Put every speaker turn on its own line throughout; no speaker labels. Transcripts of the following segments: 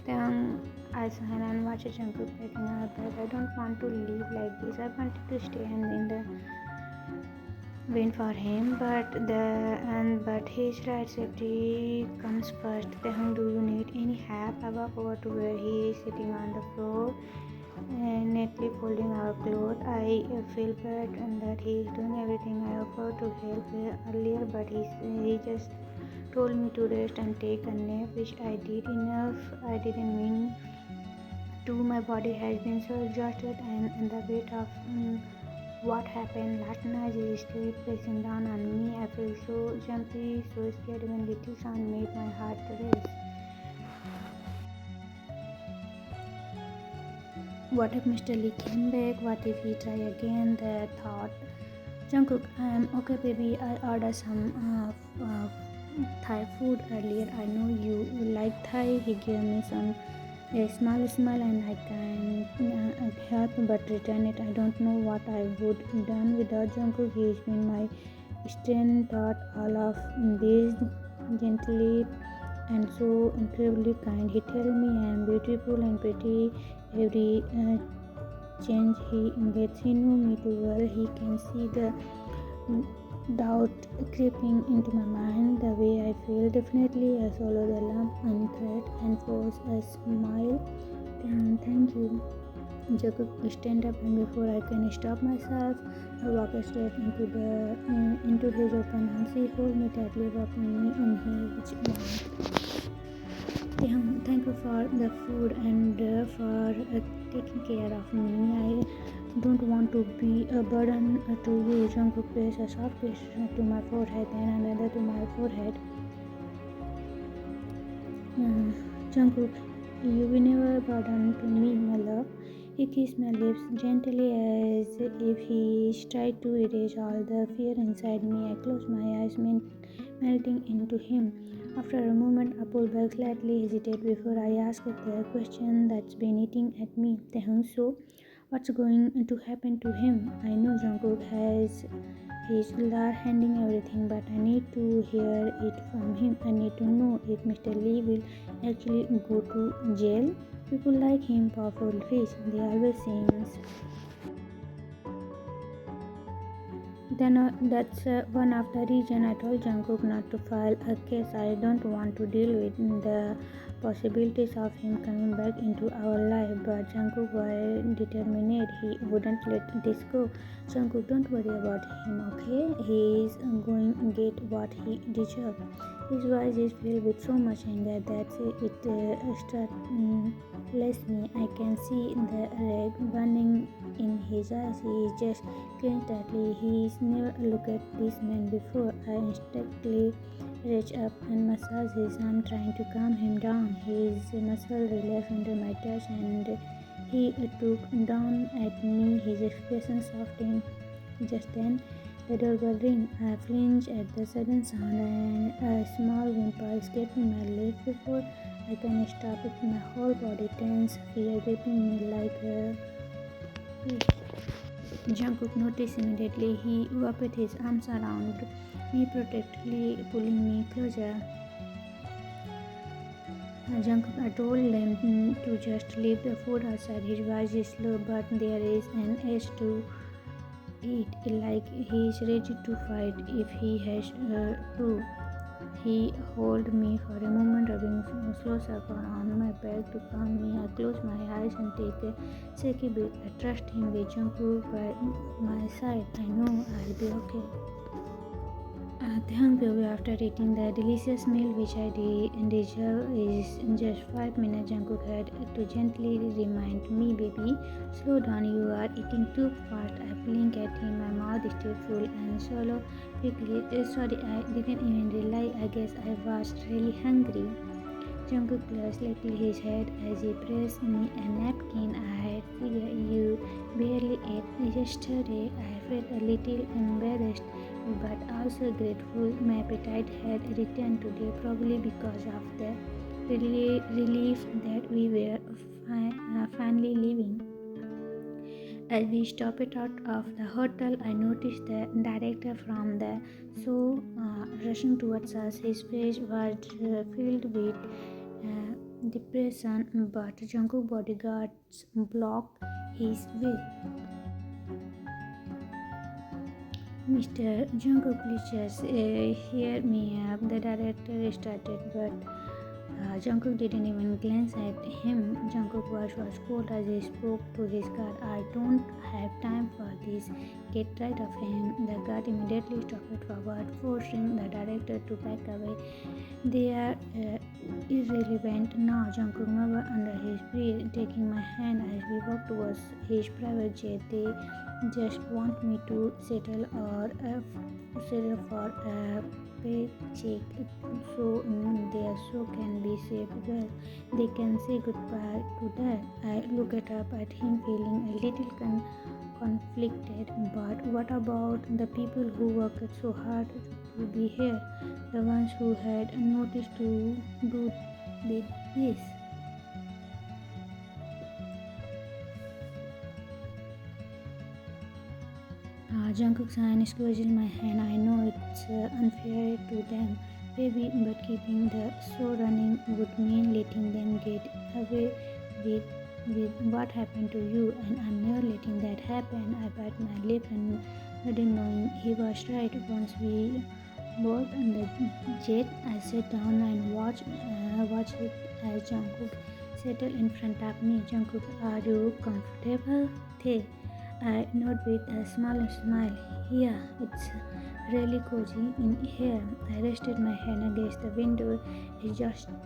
Then I sighed and watched Jungkook packing our bag. I don't want to leave like this. I wanted to stay and in the win for him, but his right safety comes first. Then do you need any help? I walk over to where he is sitting on the floor, neatly folding our clothes. I feel bad and that he is doing everything. I offered to help earlier, but he just told me to rest and take a nap, which I did. Enough. I didn't mean to. My body has been so exhausted, and the weight of what happened last night is still pressing down on me. I feel so jumpy, so scared. Even little sound made my heart race. What if Mr. Lee came back? What if he try again? The thought. Jungkook, I'm okay, baby. I ordered some Thai food earlier. I know you like Thai. He gave me a small and I can help but return it. I don't know what I would done without Jungkook. He's been my strength thought all of this gently and so incredibly kind. He tells me I am beautiful and pretty every change he gets. He knew me too well. He can see the doubt creeping into my mind. The way I feel, definitely I swallow the lump unthread and force a smile. Thank you. Jacob stand up, and before I can stop myself, I walk straight into his open arms. He holds me tightly, wrapping me in his warmth. Thank you for the food and for taking care of me. I don't want to be a burden to you. Jungkook placed a soft kiss to my forehead and another to my forehead. Jungkook, you will never burden to me, my love. He kissed my lips gently as if he tried to erase all the fear inside me. I closed my eyes, melting into him. After a moment, I pulled back slightly, hesitate before I asked the question that's been eating at me. So, what's going to happen to him? I know Jungkook has his lawyer handling everything, but I need to hear it from him. I need to know if Mr. Lee will actually go to jail. People like him, powerful fish. They always seems. Then that's one of the reason I told Jungkook not to file a case. I don't want to deal with the possibilities of him coming back into our life. But Jungkook was determined. He wouldn't let this go. Jungkook, don't worry about him, okay? He is going to get what he deserves. His voice is filled with so much anger that it startles me. I can see the red burning in his eyes. He is just clenched tightly. He's never looked at this man before. I instinctively reach up and massage his arm, trying to calm him down. His muscle relaxed under my touch, and he looked down at me. His expression softened. Just then, the doorbell rang. I flinched at the sudden sound, and a small whimper escaped my lips. Before I can stop it, my whole body tense, fear gripping me like a fish. Jungkook noticed immediately. He wrapped his arms around me, protectively pulling me closer. Jungkook, I told them to just leave the food outside. His voice is slow, but there is an edge to it, like he is ready to fight if he has to. He held me for a moment, rubbing slow circle on my back to calm me. I close my eyes and take a shaky breath. I trust him with Jungkook by my side. I know I'll be okay. Thank you. After eating the delicious meal which I deserve is in just 5 minutes, Jungkook had to gently remind me, baby, slow down, you are eating too fast. I blink at him, my mouth is still full and swallow quickly. Sorry, I didn't even realize. I guess I was really hungry. Jungkook slightly his head as he pressed me a napkin. I had figured you barely ate yesterday. I felt a little embarrassed, but also grateful. My appetite had returned today, probably because of the relief that we were finally leaving. As we stepped out of the hotel, I noticed the director from the show rushing towards us. His face was filled with depression, but Jungkook bodyguards blocked his way. Mr. Jungkook, please just hear me up. The director started, but Jungkook didn't even glance at him. Jungkook was cold as he spoke to his guard. I don't have time for this. Get rid of him. The guard immediately stepped forward, forcing the director to back away. They are irrelevant now. Jungkook murmured under his breath, taking my hand as we walked towards his private jet. They just want me to settle for a paycheck so their show can be saved. Well, they can say goodbye to that. I looked up at him, feeling a little conflicted. But what about the people who worked so hard to be here? The ones who had noticed to do this? Jungkook squeezed my hand. I know it's unfair to them, baby, but keeping the show running would mean letting them get away with what happened to you, and I'm never letting that happen. I bit my lip and nodded, knowing he was right. Once we boarded on the jet, I sat down and watched it as Jungkook settled in front of me. Jungkook, are you comfortable? I nodded with a smile. Yeah, it's really cozy in here. I rested my hand against the window, adjusting,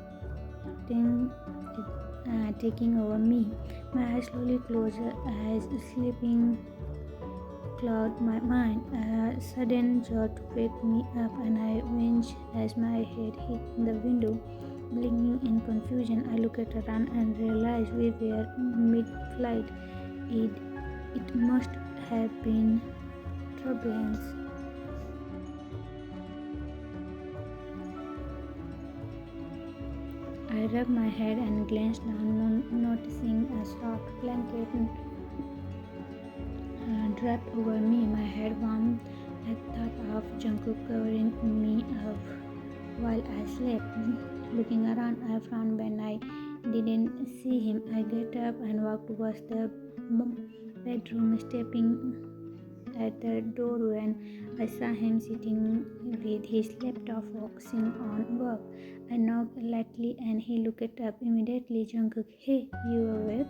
taking over me. My eyes slowly closed as sleeping clouded my mind. A sudden jolt waked me up, and I winced as my head hit the window. Blinking in confusion, I looked around and realized we were mid-flight. It must have been turbulence. I rubbed my head and glanced down, noticing a soft blanket draped over me. My head warmed at thought of Jungkook covering me up while I slept. Looking around, I frowned when I didn't see him. I got up and walked towards the bedroom, stepping at the door when I saw him sitting with his laptop focusing on work. I knocked lightly and he looked up immediately. Jungkook, hey, you awake?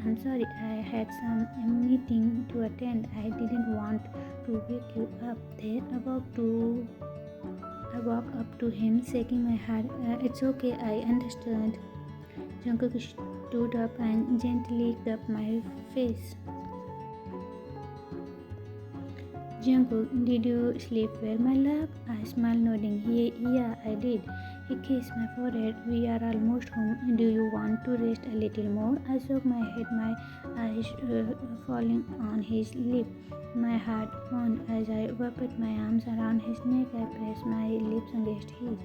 I'm sorry, I had some meeting to attend. I didn't want to wake you up. Then I walked up to him, shaking my head. It's okay, I understand. Jungkook stood up and gently rubbed my face. Jungkook, did you sleep well, my love? I smiled, nodding. Yeah, I did. He kissed my forehead. We are almost home. Do you want to rest a little more? I shook my head, my eyes falling on his lip. My heart pounded as I wrapped my arms around his neck. I pressed my lips against his.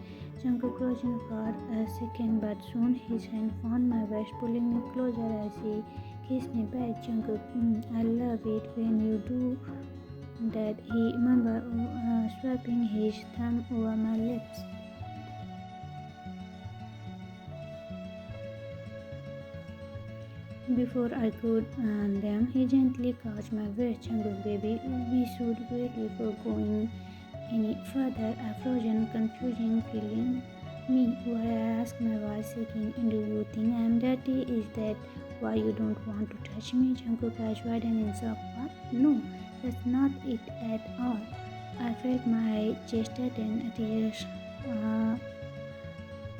Jungkook closed for a second, but soon his hand found my waist, pulling me closer as he kissed me back. Jungkook, I love it when you do that, he murmured, swiping his thumb over my lips. Before I could earn them, he gently caught my waist. Jungkook, baby, we should wait before going any further. A frozen, confusing feeling me. Why, I asked, my voice shaking. Do you think I'm dirty? Is that why you don't want to touch me? Jungkook eyes widened in shock. What? No, that's not it at all. I felt my chest tighten, tears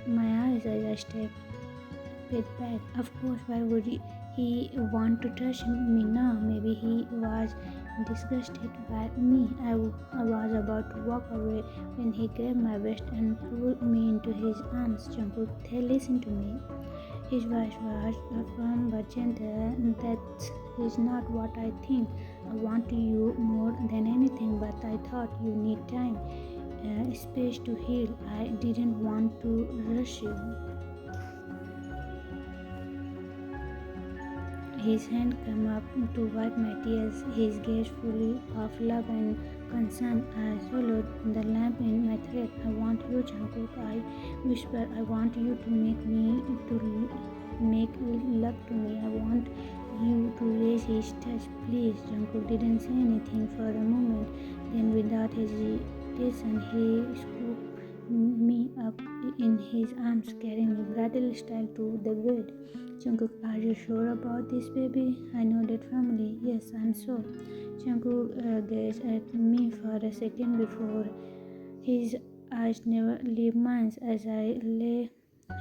my eyes as I stepped back. Of course, why would he want to touch me now? Maybe he was disgusted by me. I was about to walk away when he grabbed my waist and pulled me into his arms. Jungkook, listen to me. His voice was firm but gentle. That is not what I think. I want you more than anything, but I thought you need time, space to heal. I didn't want to rush you. his hand came up to wipe my tears, his gaze full of love and concern. I swallowed the lamp in my throat. I want you, Jungkook. I whispered, I want you to make love to me. I want you to raise his touch. Please. Jungkook didn't say anything for a moment. Then without hesitation, he scooped me up in his arms, carrying me bridal style to the bed. Jungkook, are you sure about this, baby? I nodded firmly. Yes, I'm sure. Jungkook gazed at me for a second before his eyes never leave mine as I lay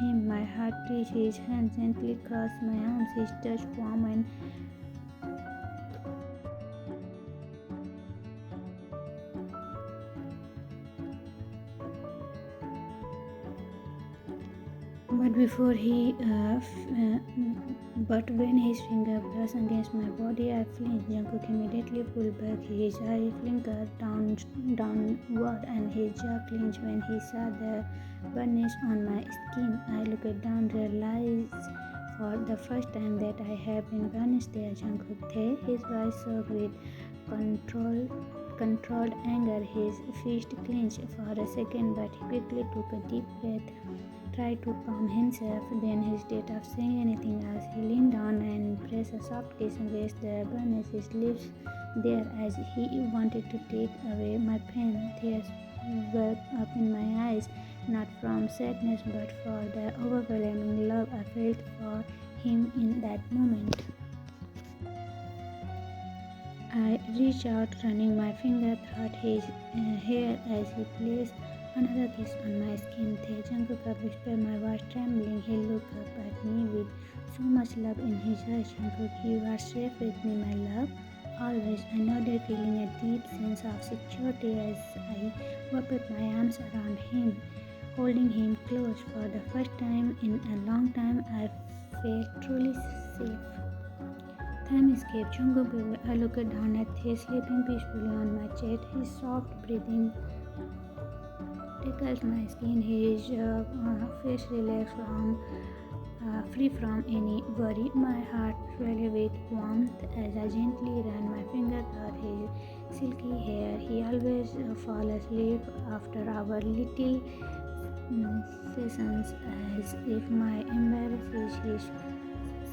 him. My heart reached his hand gently crossed my arms. His touch warm and But before he, but when his finger brushed against my body, I flinched. Jungkook immediately pulled back. His eye flickered downward, and his jaw clenched when he saw the burnish on my skin. I looked down, realized for the first time that I had been burnished there. Jungkook, his voice shook with controlled anger. His fist clenched for a second, but he quickly took a deep breath, tried to calm himself, then hesitated of saying anything else. He leaned down and pressed a soft kiss against the burnish, his lips there as he wanted to take away my pain. Tears welled up in my eyes, not from sadness but for the overwhelming love I felt for him in that moment. I reached out, running my finger through his hair as he placed another kiss on my skin. Jungkook whispered, my voice trembling. He looked up at me with so much love in his eyes. Jungkook, you are safe with me, my love. Always. I nodded, feeling a deep sense of security as I wrapped my arms around him, holding him close. For the first time in a long time, I felt truly safe. Time escaped. Jungkook, I looked down at him, sleeping peacefully on my chest. His soft breathing tickled my skin. His face relaxed free from any worry. My heart swelled with warmth as I gently ran my finger through his silky hair. He always fall asleep after our little sessions, as if my embrace is his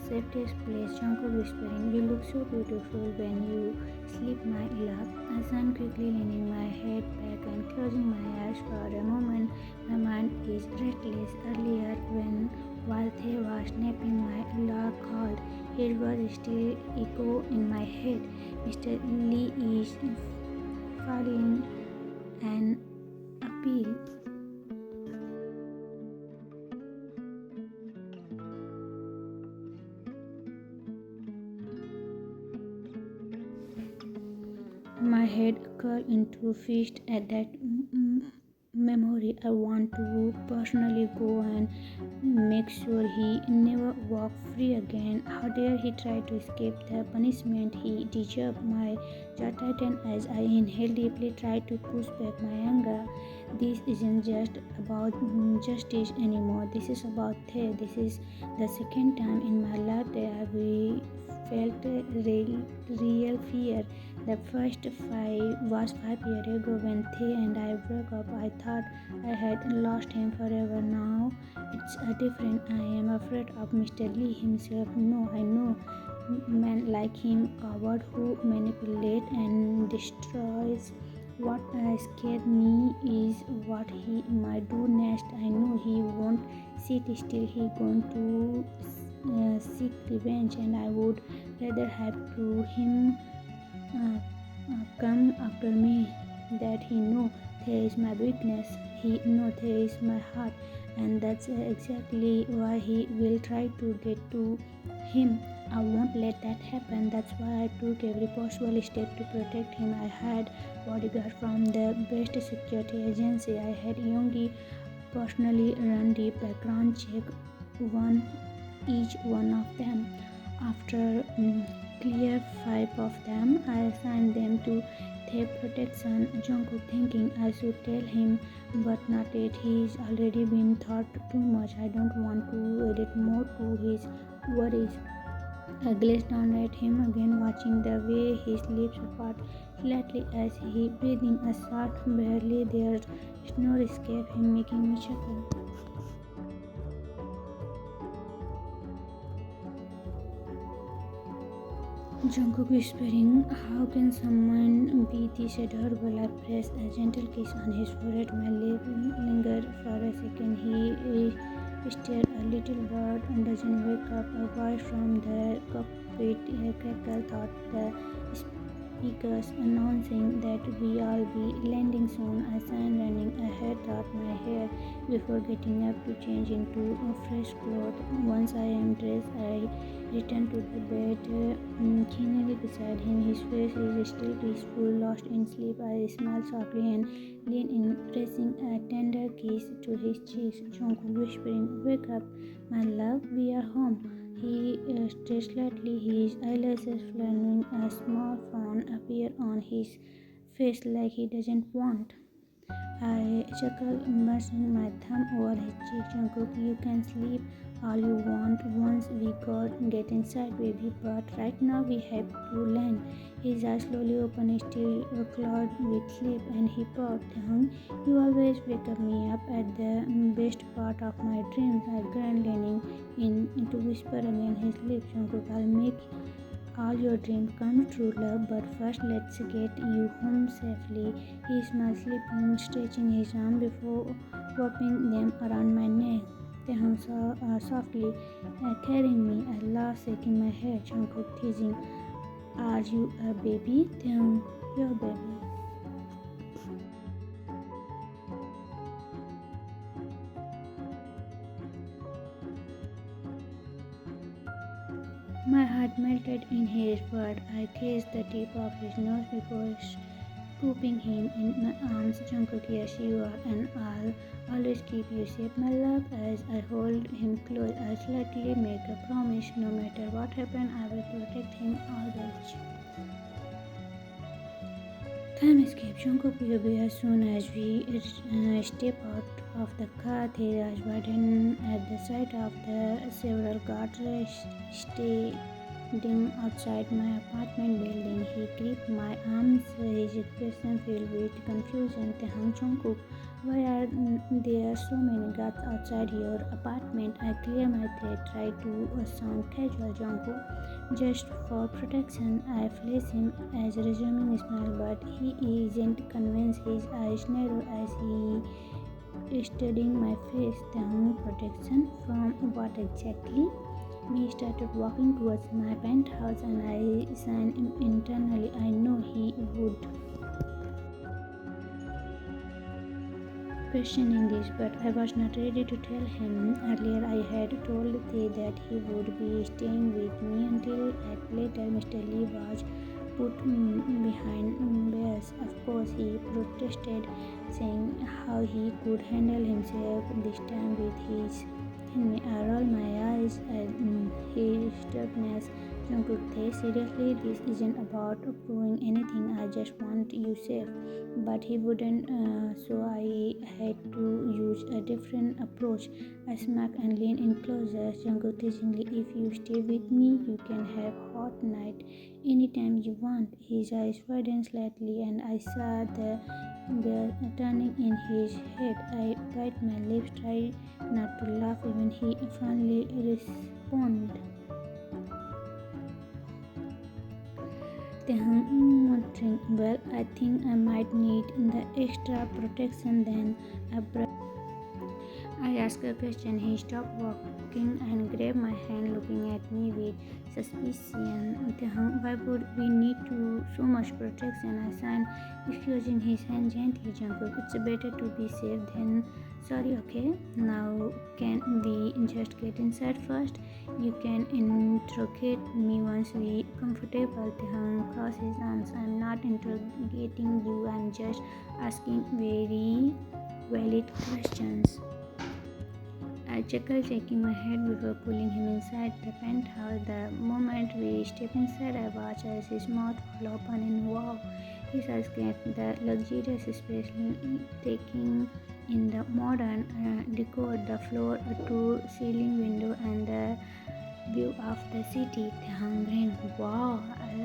safest place. Jungkook whispering, you look so beautiful when you sleep, my love. I sighed quickly, leaning my head back and closing my eyes for a moment. My mind is restless. Earlier, while Thay was napping, my lord called. His words still echo in my head. Mr. Lee is filing an appeal. My head curled into fist at that memory. I want to personally go and make sure he never walk free again. How dare he try to escape the punishment he deserved? My jaw tightened as I inhaled deeply, tried to push back my anger. This isn't just about justice anymore. This is about Thay. This is the second time in my life that I felt real fear. The first was 5 years ago when Thay and I broke up. I thought I had lost him forever. Now it's different. I am afraid of Mr. Lee himself. No, I know men like him, coward who manipulate and destroys. What scared me is what he might do next. I know he won't sit still. He going to seek revenge, and I would rather have to him come after me. That he know there is my weakness. He know there is my heart, and that's exactly why he will try to get to him. I won't let that happen. That's why I took every possible step to protect him. I had bodyguard from the best security agency. I had Yongi personally run the background check each one of them. After clear 5 of them, I assigned them to theft protection. Jungkook thinking I should tell him, but not yet. He's already been thought too much. I don't want to add more to his worries. I gazed down at him again, watching the way his lips apart slightly as he breathing a soft, barely there snore escaped him, making me chuckle. Jungkook whispering, "How can someone be this adorable?" I pressed a gentle kiss on his forehead. My lip lingered for a second. He stared. A little bird doesn't wake up. A voice from the cockpit crackle thought the speakers announcing that we'll be landing soon. I signed, running ahead, thought my hair before getting up to change into a fresh clothes. Once I am dressed, I returned to the bed, keenly beside him. His face is still peaceful, lost in sleep. I smiled softly and leaned in, pressing a tender kiss to his cheeks. Jungkook whispering, "Wake up, my love, we are home." He stretched slightly, his eyelashes fluttering. A small frown appeared on his face like he doesn't want. I chuckled, immersing my thumb over his cheek. "Jungkook, you can sleep all you want once we get inside, baby, but right now we have to land." His eyes slowly opened, still clouded with sleep, and he purred, "You always wake me up at the best part of my dreams." I grinned, leaning in to whisper again his lips, "Jungkook, I'll make all your dreams come true, love, but first let's get you home safely." He smiled, sleeping, stretching his arm before wrapping them around my neck. Taehyung softly carrying me. I laughed, shaking my head. Jungkook teasing, "Are you a baby?" Taehyung, "Your baby." My heart melted in his word. I kissed the tip of his nose before scooping him in my arms. "Jungkook, yes, you are, and I'll always keep you safe, my love." As I hold him close, I slightly make a promise. No matter what happens, I will protect him always. Time escaped. Jungkook will be as soon as we step out of the car. Theras widened at the sight of the several guards standing outside my apartment building. He gripped my arms, his expression filled with confusion. "Taehyung, Jungkook, why are there so many guards outside your apartment?" I clear my throat, try to sound casual. "Jungkook, just for protection." I flash him as resuming a smile, but he isn't convinced. His eyes narrow as he studying my face. "Taehyung, protection from what exactly?" We started walking towards my penthouse, and I signed internally. I know he would questioning this, but I was not ready to tell him. Earlier, I had told Thay that he would be staying with me until later Mr. Lee was put behind bars. Of course, he protested, saying how he could handle himself this time with his enemy. I rolled my eyes at his stubbornness. "Jungkook, Thay, seriously, this isn't about proving anything. I just want you safe." But he wouldn't, so I had to use a different approach. I smirked and leaned in closer. Jungkook teasingly, "If you stay with me, you can have hot night anytime you want." His eyes widened slightly, and I saw the turning in his head. I bit my lips, tried not to laugh. Even he finally responded. Muttering, "Well, I think I might need the extra protection then." I asked a question. He stopped walking and grabbed my hand, looking at me with suspicion. "Why would we need so much protection?" I signed, excusing his hand gently. "Jungkook, it's better to be safe than sorry, okay? Now can we just get inside first? You can interrogate me once we comfortable." Taehyung crossed his arms. "I'm not interrogating you, I'm just asking very valid questions." I chuckled, shaking my head before pulling him inside the penthouse. The moment we stepped inside, I watched as his mouth fell open in wow. His eyes gazed the luxurious space, taking in the modern decor, the floor to ceiling window, and the view of the city. Taehyung grinned. Wow,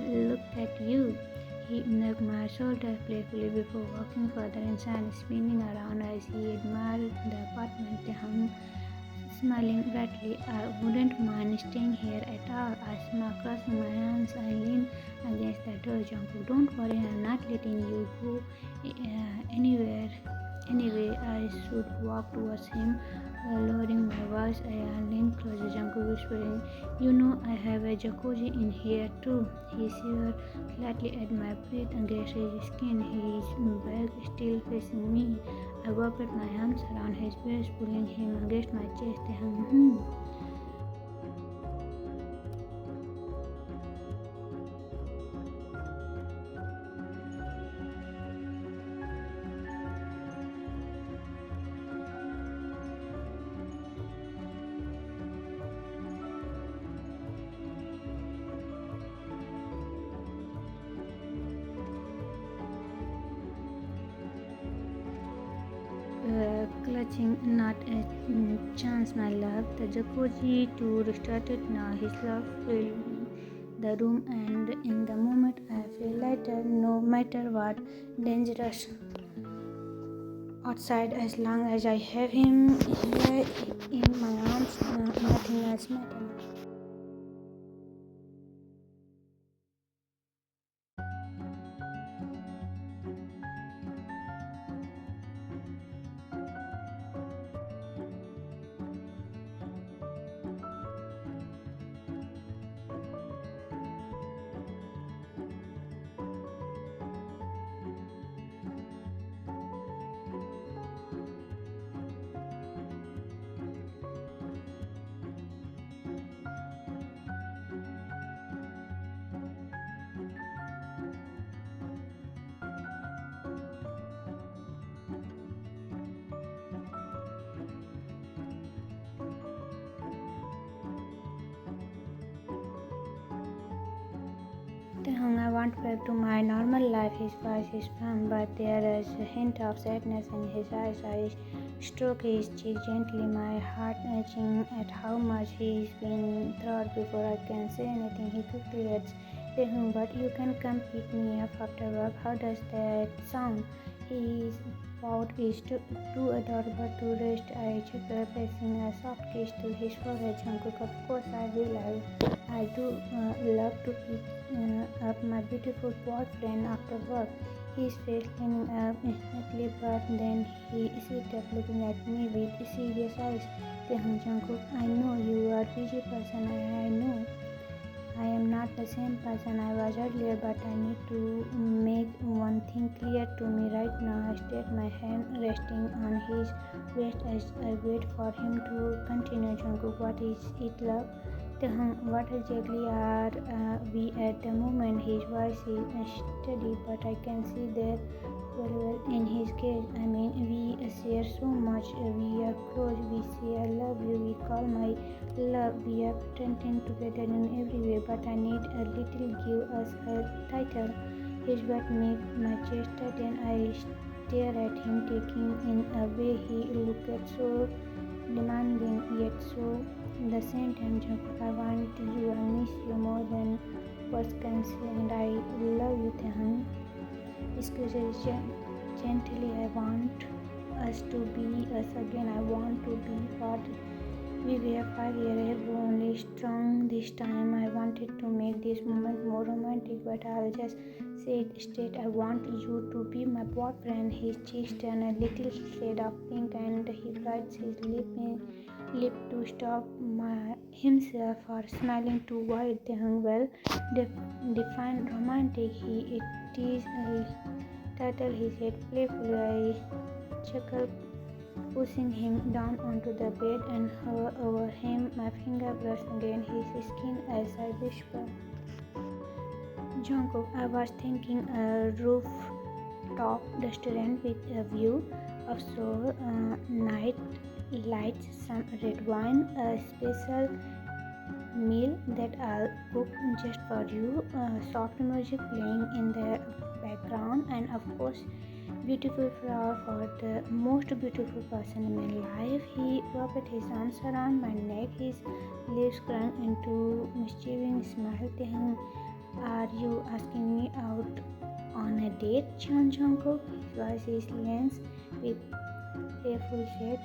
look at you. He nudged my shoulder playfully before walking further inside, spinning around as he admired the apartment. Taehyung smiling brightly. I wouldn't mind staying here at all. I smiled, crossing my hands. I leaned against the door. Jungkook, don't worry, I'm not letting you go anywhere. Anyway, I should walk towards him, lowering my voice. I leaned closer. Jungkook whispering, "You know I have a jacuzzi in here too." He shivered slightly at my breath against his skin. His back still facing me. I wrapped my arms around his waist, pulling him against my chest. Clutching, not a chance, my love. The jacuzzi too restarted now. His love filled the room, and in the moment I feel lighter, no matter what dangerous outside. As long as I have him here in my arms, nothing else matters. I want back to my normal life. His voice is firm, but there is a hint of sadness in his eyes. I stroke his cheek gently, my heart itching at how much he's been through. Before I can say anything, he quickly adds, "But you can come pick me up after work. How does that sound?" His pout is too adorable to rest. I chuckle, pressing a soft kiss to his forehead. Jungkook, of course I will. I do love to pick up my beautiful boyfriend after work. His face cleaning up instantly, but then he sits up looking at me with serious eyes. Jungkook, I know you are a busy person. I know I am not the same person I was earlier, but I need to make one thing clear to me right now. I state my hand resting on his waist as I wait for him to continue. Jungkook, what is it, love? What exactly are we at the moment? His voice is steady, but I can see that well in his gaze. I mean, we share so much. We are close. We say I love you. We call my love. We are pretending together in every way, but I need a little give us a title. His words make my chest tighten. I stare at him, taking in a way he looked so demanding yet so the same time. Jungkook, I want you. I miss you more than words can say, and I love you, Taehyung. Excuse gently. I want us to be us again. I want to be what we were 5 years ago, only strong this time. I wanted to make this moment more romantic, but I'll just say it straight. I want you to be my boyfriend. His cheeks turn a little shade of pink, and he bites his lip to stop himself for smiling too wide. Well, define romantic. It is title his head playfully. I chuckled, pushing him down onto the bed and hover over him. My finger brushed against his skin as I whispered, Jungkook, I was thinking a rooftop restaurant with a view of Seoul, night lights, some red wine, a special meal that I'll cook just for you, soft music playing in the background, and of course beautiful flower for the most beautiful person in my life. He wrapped his arms around my neck, his lips curled into mischievous smile. Then, are you asking me out on a date, Jungkook? His voice is lensed with playful shade.